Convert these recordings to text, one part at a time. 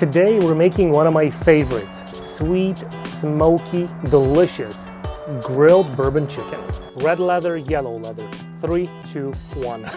Today we're making one of my favorites, sweet, smoky, delicious, grilled bourbon chicken. Red leather, yellow leather. 3, 2, 1.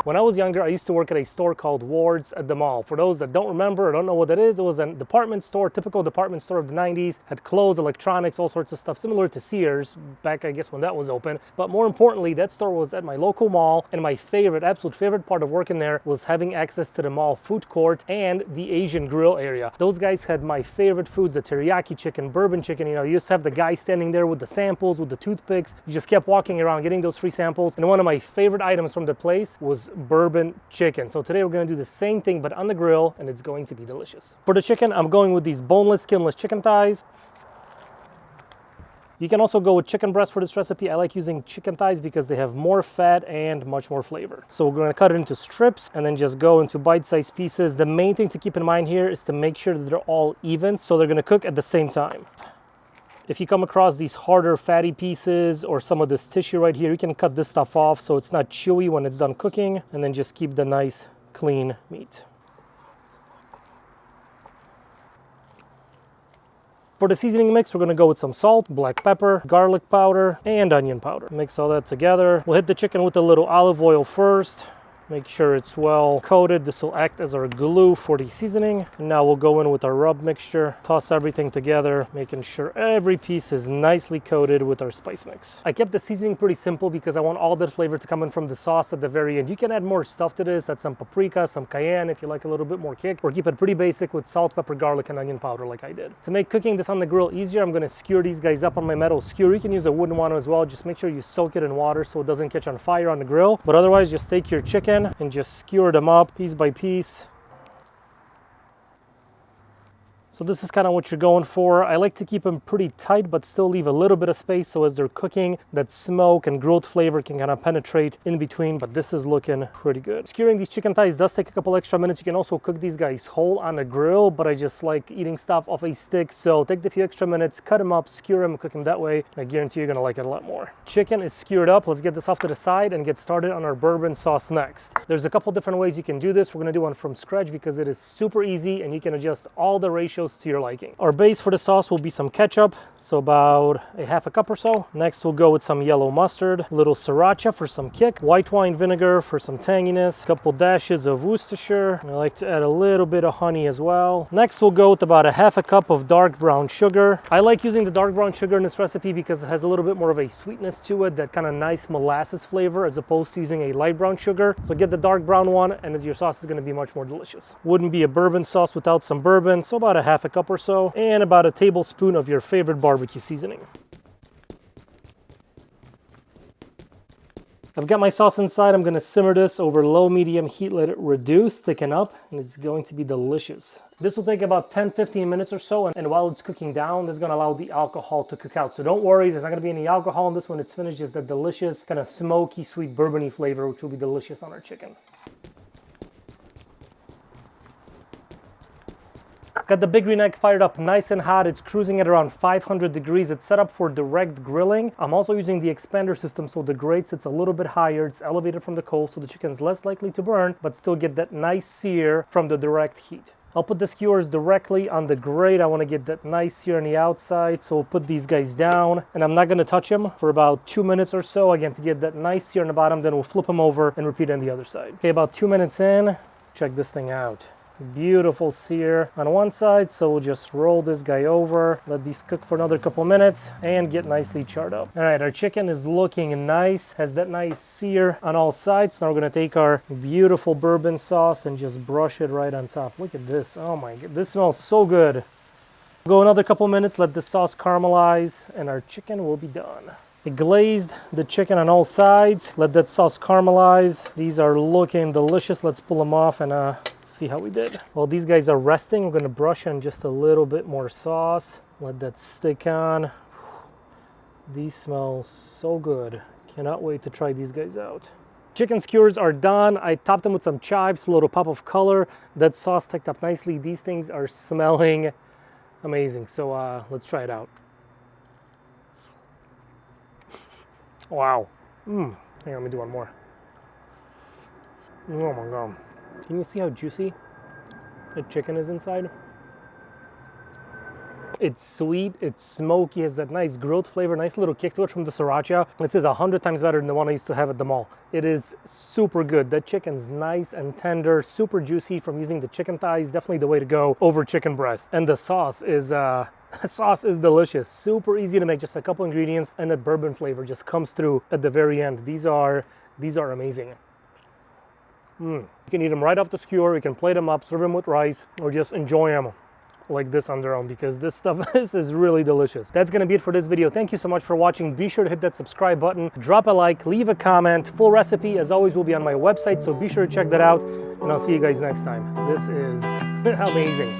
When I was younger, I used to work at a store called Ward's at the mall. For those that don't remember or don't know what that is, it was a department store, typical department store of the 90s, had clothes, electronics, all sorts of stuff, similar to Sears, back I guess when that was open. But more importantly, that store was at my local mall, and my favorite, absolute favorite part of working there was having access to the mall food court and the Asian grill area. Those guys had my favorite foods, the teriyaki chicken, bourbon chicken. You know, you used to have the guy standing there with the samples, with the toothpicks. You just kept walking around getting those free samples. And one of my favorite items from the place was bourbon chicken. So today we're going to do the same thing but on the grill, and it's going to be delicious. For the chicken, I'm going with these boneless, skinless chicken thighs. You can also go with chicken breast for this recipe. I like using chicken thighs because they have more fat and much more flavor. So we're going to cut it into strips and then just go into bite-sized pieces. The main thing to keep in mind here is to make sure that they're all even, so they're going to cook at the same time. If you come across these harder fatty pieces or some of this tissue right here, you can cut this stuff off so it's not chewy when it's done cooking, and then just keep the nice clean meat. For the seasoning mix, we're gonna go with some salt, black pepper, garlic powder, and onion powder. Mix all that together. We'll hit the chicken with a little olive oil first. Make sure it's well coated. This will act as our glue for the seasoning. And now we'll go in with our rub mixture, toss everything together, making sure every piece is nicely coated with our spice mix. I kept the seasoning pretty simple because I want all that flavor to come in from the sauce at the very end. You can add more stuff to this, add some paprika, some cayenne if you like a little bit more kick, or keep it pretty basic with salt, pepper, garlic, and onion powder like I did. To make cooking this on the grill easier, I'm gonna skewer these guys up on my metal skewer. You can use a wooden one as well. Just make sure you soak it in water so it doesn't catch on fire on the grill. But otherwise, just take your chicken and just skewer them up piece by piece. So this is kind of what you're going for. I like to keep them pretty tight, but still leave a little bit of space so as they're cooking, that smoke and grilled flavor can kind of penetrate in between, but this is looking pretty good. Skewering these chicken thighs does take a couple extra minutes. You can also cook these guys whole on a grill, but I just like eating stuff off a stick, so take the few extra minutes, cut them up, skewer them, cook them that way, and I guarantee you're gonna like it a lot more. Chicken is skewered up. Let's get this off to the side and get started on our bourbon sauce next. There's a couple different ways you can do this. We're gonna do one from scratch because it is super easy and you can adjust all the ratios to your liking. Our base for the sauce will be some ketchup, so about a half a cup or so. Next we'll go with some yellow mustard, a little sriracha for some kick, white wine vinegar for some tanginess, a couple dashes of Worcestershire. I like to add a little bit of honey as well. Next we'll go with about a half a cup of dark brown sugar. I like using the dark brown sugar in this recipe because it has a little bit more of a sweetness to it, that kind of nice molasses flavor, as opposed to using a light brown sugar. So get the dark brown one and your sauce is going to be much more delicious. Wouldn't be a bourbon sauce without some bourbon, so about a half a cup or so, and about a tablespoon of your favorite barbecue seasoning. I've got my sauce inside. I'm going to simmer this over low-medium heat, let it reduce, thicken up, and it's going to be delicious. This will take about 10-15 minutes or so, and while it's cooking down, this is going to allow the alcohol to cook out. So don't worry, there's not going to be any alcohol in this when it's finished. Just that delicious, kind of smoky, sweet, bourbony flavor, which will be delicious on our chicken. Got the Big Green Egg fired up nice and hot. It's cruising at around 500 degrees. It's set up for direct grilling. I'm also using the expander system, so the grate sits a little bit higher. It's elevated from the coal, so the chicken's less likely to burn, but still get that nice sear from the direct heat. I'll put the skewers directly on the grate. I want to get that nice sear on the outside, so we'll put these guys down, and I'm not going to touch them for about 2 minutes or so, again, to get that nice sear on the bottom. Then we'll flip them over and repeat on the other side. Okay, about 2 minutes in, check this thing out. Beautiful sear on one side, so we'll just roll this guy over, let these cook for another couple minutes, and get nicely charred up. All right, our chicken is looking nice, has that nice sear on all sides. Now we're gonna take our beautiful bourbon sauce and just brush it right on top. Look at this. Oh my god, this smells so good. Go another couple minutes, let the sauce caramelize, and our chicken will be done. I glazed the chicken on all sides, let that sauce caramelize. These are looking delicious. Let's pull them off and see how we did. While these guys are resting, we're gonna brush in just a little bit more sauce. Let that stick on. These smell so good. Cannot wait to try these guys out. Chicken skewers are done. I topped them with some chives, a little pop of color. That sauce tacked up nicely. These things are smelling amazing. So let's try it out. Wow. Hang on, let me do one more. Oh my god. Can you see how juicy? The chicken is inside. It's sweet, it's smoky, has that nice grilled flavor, nice little kick to it from the sriracha. This is 100 times better than the one I used to have at the mall. It is super good. The chicken's nice and tender, super juicy from using the chicken thighs. Definitely the way to go over chicken breast. And the sauce is delicious. Super easy to make, just a couple ingredients, and that bourbon flavor just comes through at the very end. These are amazing. You can eat them right off the skewer. You can plate them up, serve them with rice, or just enjoy them like this on their own, because this stuff is really delicious. That's gonna be it for this video. Thank you so much for watching. Be sure to hit that subscribe button, drop a like, leave a comment. Full recipe, as always, will be on my website, so be sure to check that out, and I'll see you guys next time. This is amazing.